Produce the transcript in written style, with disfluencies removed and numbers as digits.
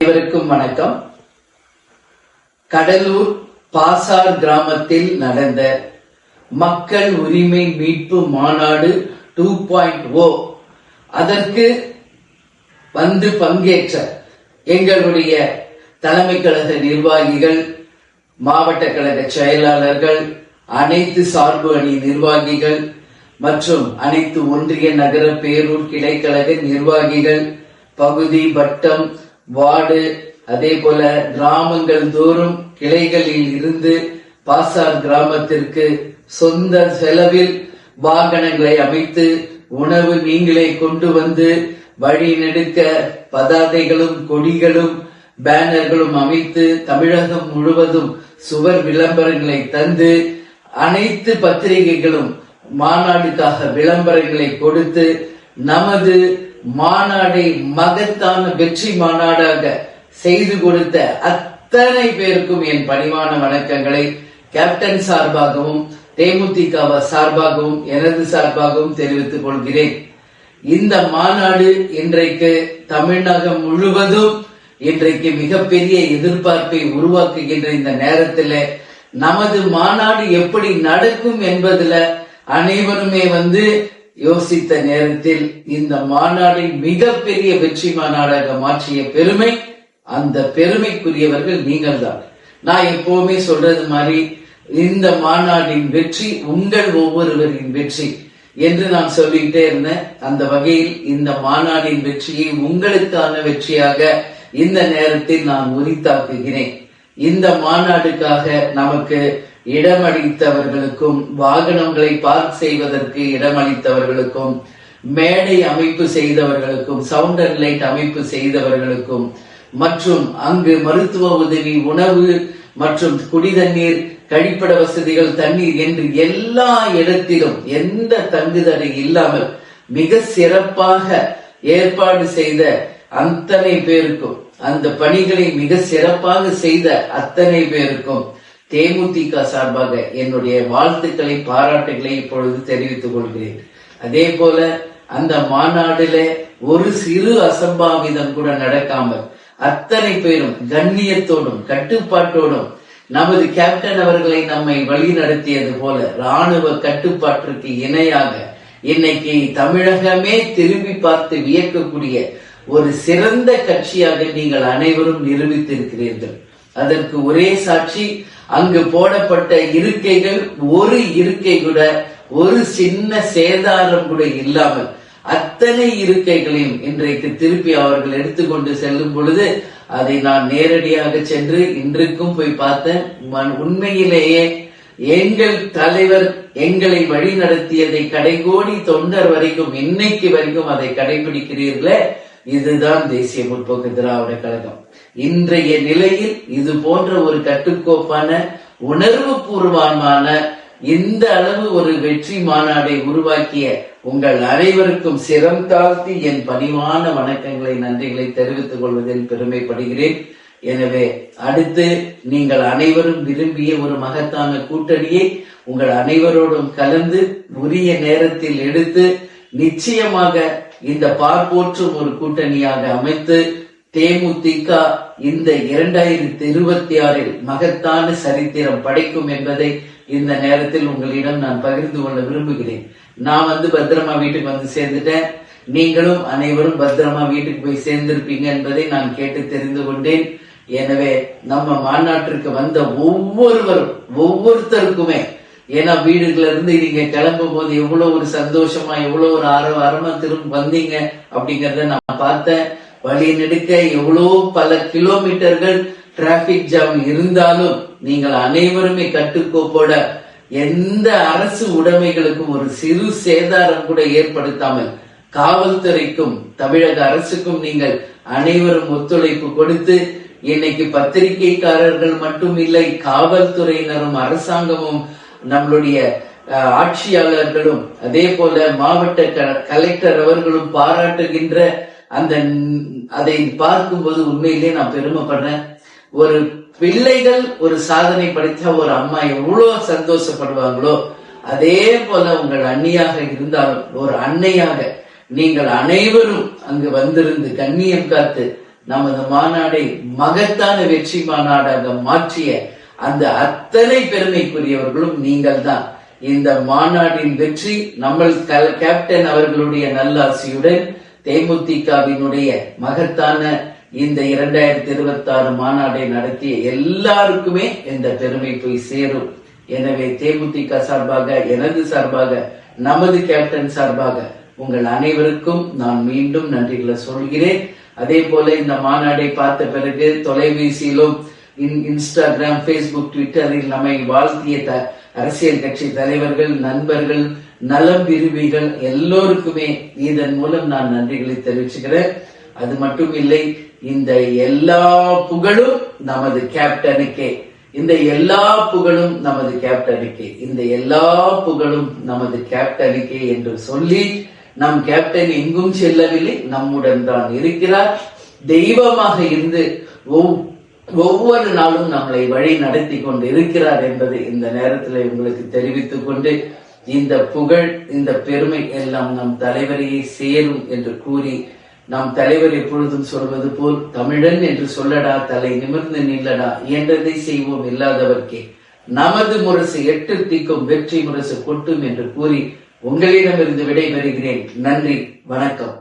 அனைவருக்கும் வணக்கம். கடலூர் பாசார் கிராமத்தில் நடந்த மக்கள் உரிமை மீட்பு மாநாடு 2.0 அதற்கு வந்து பங்கேற்ற எங்களுடைய தலைமை கழக நிர்வாகிகள், மாவட்ட கழக செயலாளர்கள், அனைத்து சார்பு அணி நிர்வாகிகள் மற்றும் அனைத்து ஒன்றிய நகர பேரூர் கிளைக்கழக நிர்வாகிகள், பகுதி வட்டம் வார்டு அதே போல கிராமங்கள் தோறும் கிளைகளில் இருந்து பாசார் கிராமத்திற்கு சொந்த செலவில் வாகனங்களை அமைத்து உணவு நீங்களே கொண்டு வந்து வழி நெடுக்க பதாதைகளும் கொடிகளும் பேனர்களும் அமைத்து தமிழகம் முழுவதும் சுவர் விளம்பரங்களை தந்து அனைத்து பத்திரிகைகளும் மாநாடுக்காக விளம்பரங்களை கொடுத்து நமது மாநாடை மகத்தான வெற்றி மாநாடாக செய்து கொடுத்த அத்தனை பேருக்கும் என் பணிவான வணக்கங்களை கேப்டன் சார்பாகவும் தேமுதிக சார்பாகவும் எனது சார்பாகவும் தெரிவித்துக் கொள்கிறேன். இந்த மாநாடு இன்றைக்கு தமிழகம் முழுவதும் இன்றைக்கு மிகப்பெரிய எதிர்பார்ப்பை உருவாக்குகின்ற இந்த நேரத்தில் நமது மாநாடு எப்படி நடக்கும் என்பதுல அனைவருமே யோசித்த நேரத்தில் இந்த மாநாடை மிகப்பெரிய வெற்றி மாநாடாக மாற்றிய பெருமை, அந்த பெருமைக்குரியவர்கள் நீங்கள் தான். நான் எப்பவுமே சொல்றது மாதிரி இந்த மாநாட்டின் வெற்றி உங்கள் ஒவ்வொருவரின் வெற்றி என்று நான் சொல்லிக்கிட்டே இருந்தேன். அந்த வகையில் இந்த மாநாட்டின் வெற்றியை உங்களுக்கான வெற்றியாக இந்த நேரத்தில் நான் உரித்தாக்குகிறேன். இந்த மாநாடுக்காக நமக்கு இடமளித்தவர்களுக்கும், வாகனங்களை பார்க் செய்வதற்கு இடமளித்தவர்களுக்கும், மேடை அமைப்பு செய்தவர்களுக்கும், சவுண்ட் அண்ட் லைட் அமைப்பு செய்தவர்களுக்கும் மற்றும் அங்கு மருத்துவ உதவி, உணவு மற்றும் குடிதண்ணீர், கழிப்பிட வசதிகள், தண்ணீர் என்று எல்லா இடத்திலும் எந்த தங்குதடை இல்லாமல் மிக சிறப்பாக ஏற்பாடு செய்த அத்தனை பேருக்கும், அந்த பணிகளை மிக சிறப்பாக செய்த அத்தனை பேருக்கும் தேமுதிக சார்பாக என்னுடைய வாழ்த்துக்களை, பாராட்டுகளை இப்பொழுது தெரிவித்துக் கொள்கிறேன். அதே போல அந்த மாநாடுல ஒரு சிறு அசம்பாவிதம் கூட நடக்காமல் அத்தனை பேரும் கண்ணியத்தோடும் கட்டுப்பாட்டோடும் நமது கேப்டன் அவர்களை நம்மை வழி நடத்தியது போல ராணுவ கட்டுப்பாட்டிற்கு இணையாக இன்னைக்கு தமிழகமே திரும்பி பார்த்து வியக்கக்கூடிய ஒரு சிறந்த கட்சியாக நீங்கள் அனைவரும் நிரூபித்திருக்கிறீர்கள். அதற்கு ஒரே சாட்சி, அங்கு போடப்பட்ட இருக்கைகள் ஒரு இருக்கை கூட ஒரு சின்ன சேதாரம் கூட இல்லாமல் அத்தனை இருக்கைகளையும் இன்றைக்கு திருப்பி அவர்கள் எடுத்துக்கொண்டு செல்லும் பொழுது அதை நான் நேரடியாக சென்று இன்றைக்கும் போய் பார்த்தேன். உண்மையிலேயே எங்கள் தலைவர் எங்களை வழி நடத்தியதை கடைகோடி தொண்டர் வரைக்கும் இன்னைக்கு வரைக்கும் அதை கடைபிடிக்கிறீர்களே, இதுதான் தேசிய முற்போக்கு திராவிட கழகம். இன்றைய நிலையில் இது போன்ற ஒரு கட்டுக்கோப்பான உணர்வு பூர்வமான இந்த அளவு ஒரு வெற்றி மாநாடை உருவாக்கிய உங்கள் அனைவருக்கும் சிரம் தாழ்த்தி என் பணிவான வணக்கங்களை, நன்றிகளை தெரிவித்துக் கொள்வதில் பெருமைப்படுகிறேன். எனவே அடுத்து நீங்கள் அனைவரும் விரும்பிய ஒரு மகத்தான கூட்டணியை உங்கள் அனைவரோடும் கலந்து உரிய நேரத்தில் எடுத்து நிச்சயமாக இந்த பார்ப்போற்றும் ஒரு கூட்டணியாக அமைத்து தேமுதிக இந்த 2026 மகத்தான சரித்திரம் படைக்கும் என்பதை இந்த நேரத்தில் உங்களிடம் நான் பகிர்ந்து கொள்ள விரும்புகிறேன். நான் பத்திரமா வீட்டுக்கு சேர்ந்துட்டேன். நீங்களும் அனைவரும் பத்திரமா வீட்டுக்கு போய் சேர்ந்திருப்பீங்க என்பதை நான் கேட்டு தெரிந்து கொண்டேன். எனவே நம்ம மாநாட்டிற்கு வந்த ஒவ்வொருத்தருக்குமே, ஏன்னா வீடுகள்ல இருந்து நீங்க கிளம்பும் போது எவ்வளவு ஒரு சந்தோஷமா, எவ்வளவு ஒரு ஆரவாரமா திரும்ப வந்தீங்க அப்படிங்கறத நான் பார்த்தேன். வழி நெடுக்க எவ்வளவு பல கிலோமீட்டர்கள் டிராபிக் ஜாம் இருந்தாலும் நீங்கள் அனைவருமே கட்டுக்கோப்போட எந்த அரசு உடைமைகளுக்கும் ஒரு சிறு சேதாரம் கூட ஏற்படுத்தாமல் காவல்துறைக்கும் தமிழக அரசுக்கும் நீங்கள் அனைவரும் ஒத்துழைப்பு கொடுத்து இன்னைக்கு பத்திரிகைக்காரர்கள் மட்டும் இல்லை, காவல்துறையினரும் அரசாங்கமும் நம்மளுடைய ஆட்சியாளர்களும் அதே போல மாவட்ட கலெக்டர் அவர்களும் பாராட்டுகின்ற அதை பார்க்கும்போது உண்மையிலே நான் பெருமைப்படுறேன். ஒரு பிள்ளைகள் ஒரு சாதனை படைத்தா ஒரு அம்மா எவ்வளவு சந்தோஷப்படுவாங்களோ அதே போல உங்கள் அண்ணியாக இருந்தாலும் ஒரு அன்னையாக நீங்கள் அனைவரும் அங்கு வந்திருந்து கண்ணியம் காத்து நமது மாநாடை மகத்தான வெற்றி மாநாடாக மாற்றிய அந்த அத்தனை பெருமைக்குரியவர்களும் நீங்கள் தான். இந்த மாநாட்டின் வெற்றி நம்ம கேப்டன் அவர்களுடைய நல்லாசியுடன் தேமுதிகவினுடைய மகத்தான இந்த 2026 மாநாடை நடத்திய எல்லாருக்குமே இந்த பெருமை போய் சேரும். எனவே தேமுதிக சார்பாக, எனது சார்பாக, நமது கேப்டன் சார்பாக உங்கள் அனைவருக்கும் நான் மீண்டும் நன்றிகளை சொல்கிறேன். அதே போல இந்த மாநாடை பார்த்த பிறகு தொலைபேசியிலும் இன்ஸ்டாகிராம், பேஸ்புக், ட்விட்டரில் நம்மை வாழ்த்திய அரசியல் கட்சி தலைவர்கள், நண்பர்கள், நலம் விரும்பிகள் எல்லோருக்குமே இதன் மூலம் நான் நன்றிகளை தெரிவிச்சுக்கிறேன். அது மட்டும் இல்லை, இந்த எல்லா புகழும் நமது கேப்டனுக்கே, இந்த எல்லா புகழும் நமது கேப்டனுக்கே, இந்த எல்லா புகழும் நமது கேப்டனுக்கே என்று சொல்லி, நம் கேப்டன் எங்கும் செல்லவில்லை, நம்முடன் தான் இருக்கிறார். தெய்வமாக இருந்து ஒவ்வொரு நாளும் நம்மளை வழி நடத்தி கொண்டு இருக்கிறார் என்பதை இந்த நேரத்தில் உங்களுக்கு தெரிவித்துக் கொண்டு, இந்த புகழ், இந்த பெருமை எல்லாம் நம் தலைவரையே சேரும் என்று கூறி, நாம் தலைவர் எப்பொழுதும் சொல்வது போல், தமிழன் என்று சொல்லடா, தலை நிமிர்ந்து நில்லடா, இயன்றதை செய்வோம் இல்லாதவர்க்கே, நமது முரசு 8 திக்கும் வெற்றி முரசு கொட்டும் என்று கூறி உங்களிடமிருந்து விடைபெறுகிறேன். நன்றி, வணக்கம்.